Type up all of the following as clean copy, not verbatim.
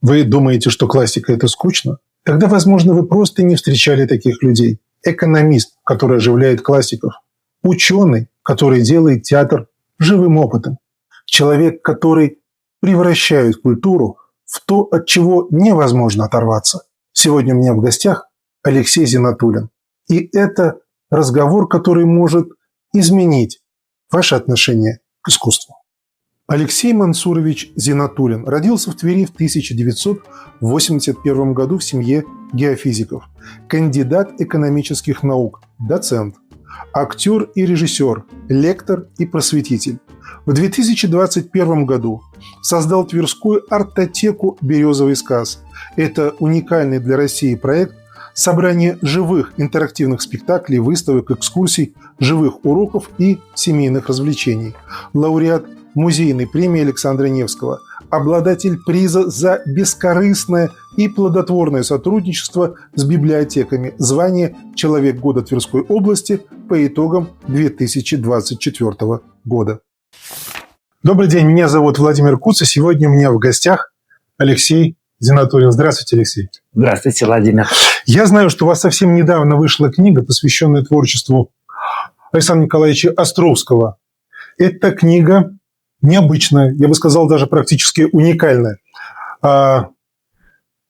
Вы думаете, что классика – это скучно? Тогда, возможно, вы просто не встречали таких людей. Экономист, который оживляет классиков. Ученый, который делает театр живым опытом. Человек, который превращает культуру в то, от чего невозможно оторваться. Сегодня у меня в гостях Алексей Зиннатуллин. И это разговор, который может изменить ваше отношение к искусству. Алексей Мансурович Зиннатуллин родился в Твери в 1981 году в семье геофизиков. Кандидат экономических наук, доцент, актер и режиссер, лектор и просветитель. В 2021 году создал Тверскую артотеку «Березовый сказ». Это уникальный для России проект собрания живых интерактивных спектаклей, выставок, экскурсий, живых уроков и семейных развлечений. Лауреат музейной премии Александра Невского, обладатель приза за бескорыстное и плодотворное сотрудничество с библиотеками, звание «Человек года Тверской области» по итогам 2024 года. Добрый день, меня зовут Владимир Куц, и сегодня у меня в гостях Алексей Зиннатуллин. Здравствуйте, Алексей. Здравствуйте, Владимир. Я знаю, что у вас совсем недавно вышла книга, посвященная творчеству Александра Николаевича Островского. Эта книга необычная, я бы сказал, даже практически уникальная.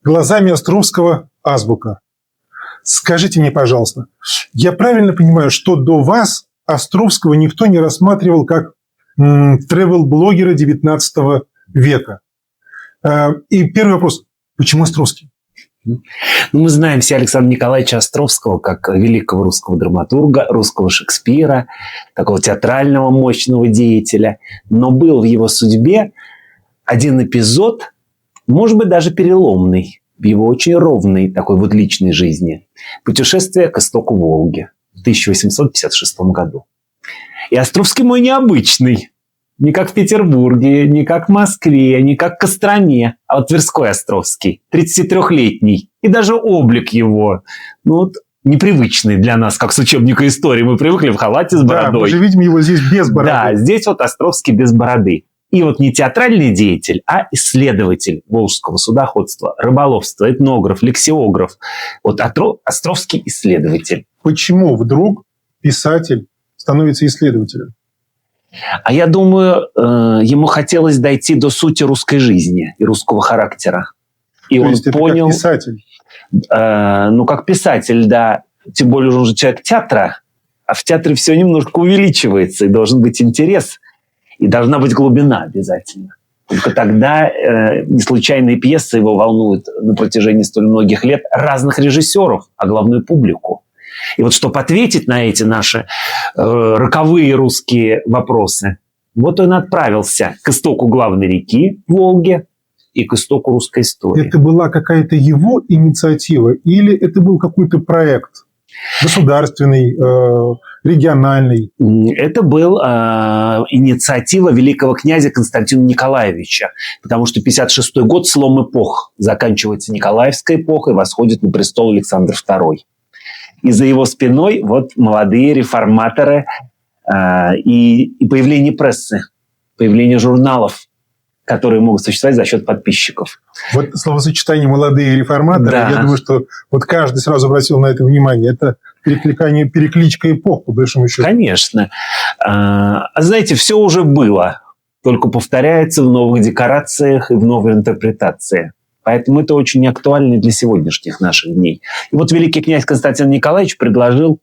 «Глазами Островского. Азбука». Скажите мне, пожалуйста, я правильно понимаю, что до вас Островского никто не рассматривал как тревел-блогера XIX века? И первый вопрос. Почему Островский? Мы знаем все Александра Николаевича Островского как великого русского драматурга, русского Шекспира, такого театрального мощного деятеля. Но был в его судьбе один эпизод, может быть, даже переломный, в его очень ровной такой вот личной жизни. Путешествие к истоку Волги в 1856 году. И Островский мой необычный. Не как в Петербурге, не как в Москве, не как в Костроме, а вот Тверской Островский, 33-летний. И даже облик его, непривычный для нас, как с учебника истории. Мы привыкли в халате с бородой. Да, мы же видим его здесь без бороды. Да, здесь вот Островский без бороды. И вот не театральный деятель, а исследователь волжского судоходства, рыболовства, этнограф, лексиограф. Вот Островский исследователь. Почему вдруг писатель становится исследователем? А я думаю, ему хотелось дойти до сути русской жизни и русского характера. И То он есть это понял... как писатель? Как писатель, да. Тем более он же человек театра. А в театре все немножко увеличивается. И должен быть интерес. И должна быть глубина обязательно. Только тогда неслучайные пьесы его волнуют на протяжении столь многих лет разных режиссеров, а главную публику. И вот чтобы ответить на эти наши роковые русские вопросы, вот он отправился к истоку главной реки Волги и к истоку русской истории. Это была какая-то его инициатива или это был какой-то проект государственный, региональный? Это была инициатива великого князя Константина Николаевича, потому что 1956 год – слом эпох. Заканчивается Николаевская эпоха и восходит на престол Александр II. И за его спиной вот молодые реформаторы и появление прессы, появление журналов, которые могут существовать за счет подписчиков. Вот словосочетание «молодые реформаторы», да. Я думаю, что вот каждый сразу обратил на это внимание. Это перекличка эпох, по большому счету. Конечно. Знаете, все уже было, только повторяется в новых декорациях и в новой интерпретации. Поэтому это очень актуально для сегодняшних наших дней. И вот великий князь Константин Николаевич предложил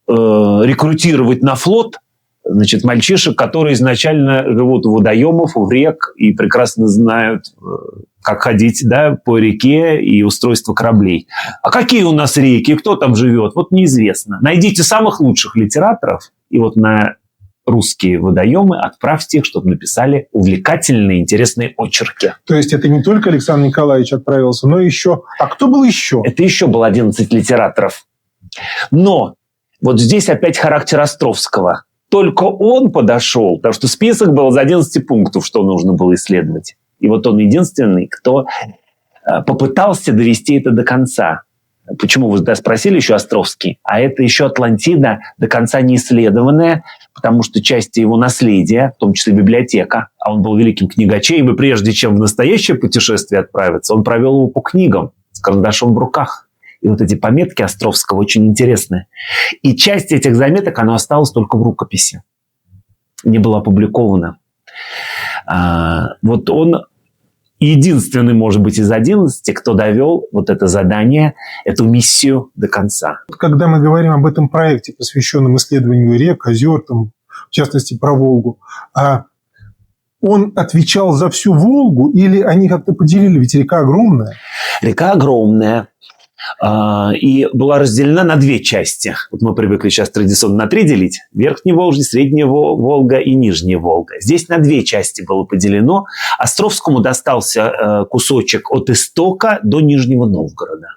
рекрутировать на флот мальчишек, которые изначально живут у водоемов, у рек и прекрасно знают, как ходить по реке и устройство кораблей. А какие у нас реки, кто там живет, вот неизвестно. Найдите самых лучших литераторов и вот на русские водоемы отправьте их, чтобы написали увлекательные, интересные очерки. То есть это не только Александр Николаевич отправился, но еще... А кто был еще? Это еще было 11 литераторов. Но вот здесь опять характер Островского. Только он подошел, потому что список был из 11 пунктов, что нужно было исследовать. И вот он единственный, кто попытался довести это до конца. Почему вы спросили еще Островский? А это еще Атлантида до конца не исследованная, потому что части его наследия, в том числе библиотека, а он был великим книгачеем, и прежде чем в настоящее путешествие отправиться, он провел его по книгам с карандашом в руках. И вот эти пометки Островского очень интересные. И часть этих заметок, она осталась только в рукописи. Не была опубликована. Вот он единственный, может быть, из 11, кто довел вот это задание, эту миссию до конца. Когда мы говорим об этом проекте, посвященном исследованию рек, озер, там, в частности, про Волгу, он отвечал за всю Волгу или они как-то поделили? Ведь река огромная. Река огромная. И была разделена на две части. Вот мы привыкли сейчас традиционно на 3 делить. Верхняя Волга, Средняя Волга и Нижняя Волга. Здесь на 2 части было поделено. Островскому достался кусочек от истока до Нижнего Новгорода.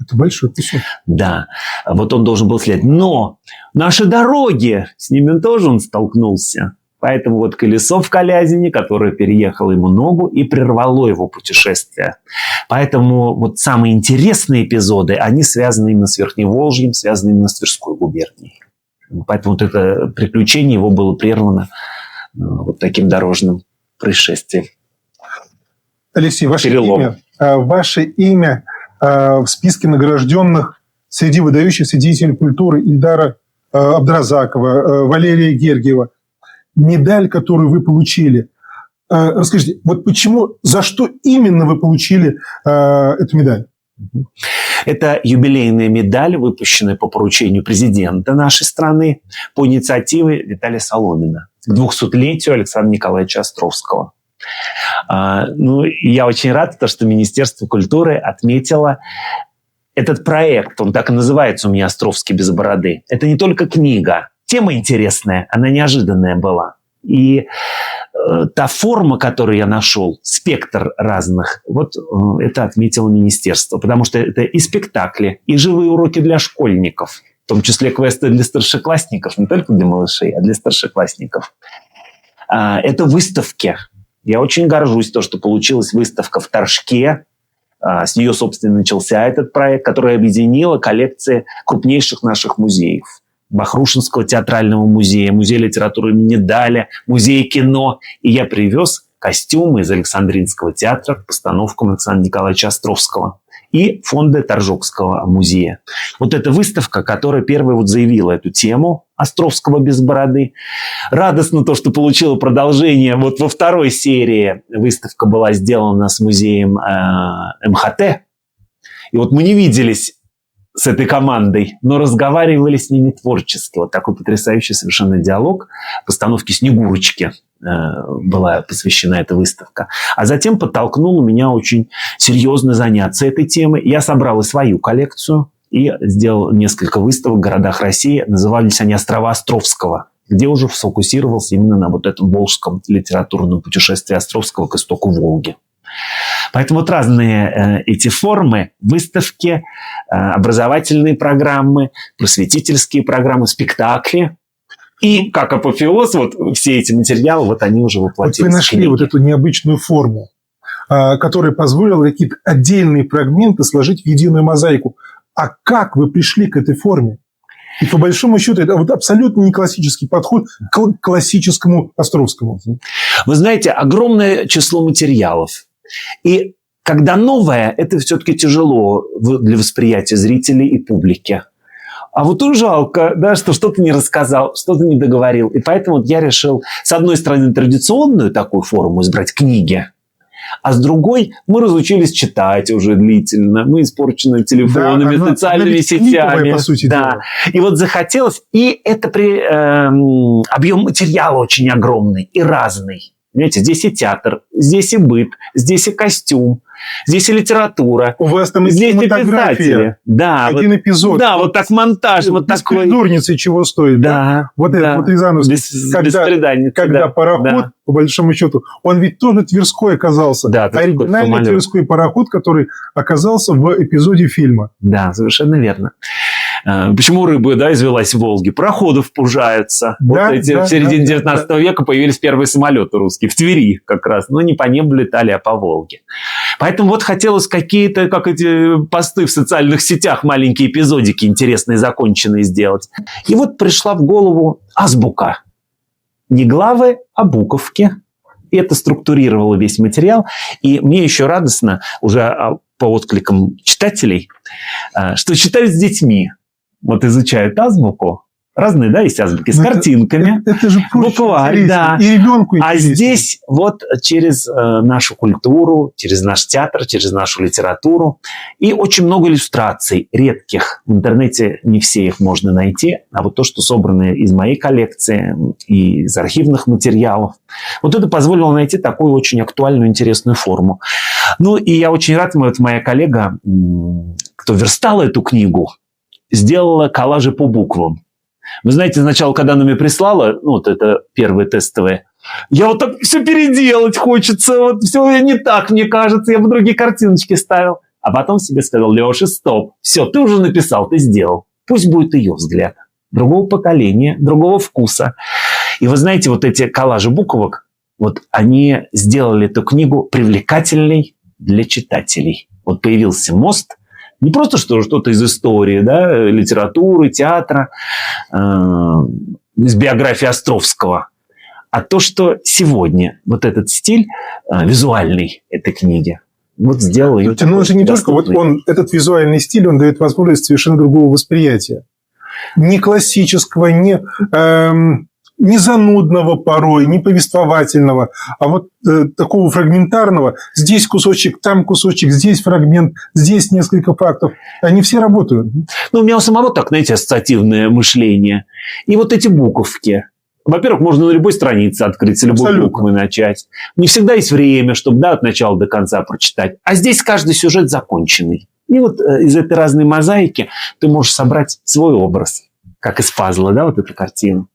Это большой кусок. Да, вот он должен был следовать. Но наши дороги, с ними тоже он столкнулся. Поэтому вот колесо в Калязине, которое переехало ему ногу и прервало его путешествие. Поэтому вот самые интересные эпизоды, они связаны именно с Верхневолжьем, связаны именно с Тверской губернией. Поэтому вот это приключение его было прервано вот таким дорожным происшествием. Алексей, ваше имя в списке награжденных среди выдающихся деятелей культуры Ильдара Абдразакова, Валерия Гергиева. Медаль, которую вы получили. Расскажите, вот почему, за что именно вы получили эту медаль? Это юбилейная медаль, выпущенная по поручению президента нашей страны по инициативе Виталия Соломина к 200-летию Александра Николаевича Островского. Я очень рад, что Министерство культуры отметило этот проект. Он так и называется у меня «Островский без бороды». Это не только книга. Тема интересная, она неожиданная была. И та форма, которую я нашел, спектр разных, вот это отметило министерство. Потому что это и спектакли, и живые уроки для школьников, в том числе квесты для старшеклассников, не только для малышей, а для старшеклассников. Это выставки. Я очень горжусь, что получилась выставка в Торжке. С нее, собственно, начался этот проект, который объединил коллекции крупнейших наших музеев. Бахрушинского театрального музея, музея литературы имени Даля, музея кино. И я привез костюмы из Александринского театра к постановкам Александра Николаевича Островского и фонда Торжокского музея. Вот эта выставка, которая первой заявила эту тему Островского без бороды. Радостно то, что получила продолжение. Вот во второй серии выставка была сделана с музеем МХТ. И вот мы не виделись с этой командой, но разговаривали с ними творчески. Вот такой потрясающий совершенно диалог. Постановке «Снегурочки» была посвящена эта выставка. А затем подтолкнуло меня очень серьезно заняться этой темой. Я собрал и свою коллекцию и сделал несколько выставок в городах России. Назывались они «Острова Островского», где уже сфокусировался именно на вот этом волжском литературном путешествии Островского к истоку Волги. Поэтому вот разные эти формы, выставки, образовательные программы, просветительские программы, спектакли. И как апофеоз, вот все эти материалы, вот они уже воплотились. Вот вы нашли вот эту необычную форму, которая позволила какие-то отдельные фрагменты сложить в единую мозаику. А как вы пришли к этой форме? И по большому счету это вот абсолютно не классический подход к классическому Островскому. Вы знаете, огромное число материалов. И когда новое, это все-таки тяжело для восприятия зрителей и публики. А вот тут жалко, да, что что-то не рассказал, что-то не договорил. И поэтому я решил, с одной стороны, традиционную такую форму избрать, книги, а с другой мы разучились читать уже длительно. Мы испорчены телефонами, да, социальными сетями. По сути дела. И вот захотелось. И это объем материала очень огромный и разный. Понимаете, здесь и театр, здесь и быт, здесь и костюм, здесь и литература. У вас там здесь и фотография. Да, один эпизод. Да, вот так монтаж. Вот такой. Беспридурницы чего стоит. Да. Вот да. этот вот Рязановский. Когда пароход, по большому счету, он ведь тоже Тверской оказался. Да, оригинальный Тверской пароход, который оказался в эпизоде фильма. Да, совершенно верно. Почему рыба, да, извелась в Волге? Пароходов пужаются. Да, вот эти, да, в середине да, 19 века появились первые самолеты русские. В Твери как раз. Но не по небу летали, а по Волге. Поэтому вот хотелось какие-то, как эти посты в социальных сетях, маленькие эпизодики интересные, законченные сделать. И вот пришла в голову азбука. Не главы, а буковки. И это структурировало весь материал. И мне еще радостно, уже по откликам читателей, что читают с детьми. Вот изучают азбуку. Разные, да, есть азбуки с картинками. Это же букварь, да. И ребенку А интереснее. здесь вот через нашу культуру, через наш театр, через нашу литературу и очень много иллюстраций редких. В интернете не все их можно найти, а вот то, что собрано из моей коллекции и из архивных материалов, вот это позволило найти такую очень актуальную, интересную форму. Ну и я очень рад, вот моя коллега, кто верстала эту книгу, сделала коллажи по буквам. Вы знаете, сначала, когда она мне прислала, ну, вот это первые тестовые, я вот так все переделать хочется, вот все не так, мне кажется, я бы другие картиночки ставил. А потом себе сказал: Леша, стоп, все, ты уже написал, ты сделал. Пусть будет ее взгляд, другого поколения, другого вкуса. И вы знаете, вот эти коллажи буквок, вот они сделали эту книгу привлекательной для читателей. Вот появился мост. Не просто что-то из истории, да, литературы, театра, из биографии Островского, а то, что сегодня вот этот стиль визуальный этой книги вот сделал ее. Но он же не только, вот он, этот визуальный стиль, он дает возможность совершенно другого восприятия. Не классического, не занудного порой, не повествовательного, а вот такого фрагментарного. Здесь кусочек, там кусочек, здесь фрагмент, здесь несколько фактов. Они все работают. Ну, у меня у самого так, знаете, ассоциативное мышление. И вот эти буковки. Во-первых, можно на любой странице открыть, с любой буквы начать. Не всегда есть время, чтобы, да, от начала до конца прочитать. А здесь каждый сюжет законченный. И вот из этой разной мозаики ты можешь собрать свой образ, как из пазла, да, вот эту картину.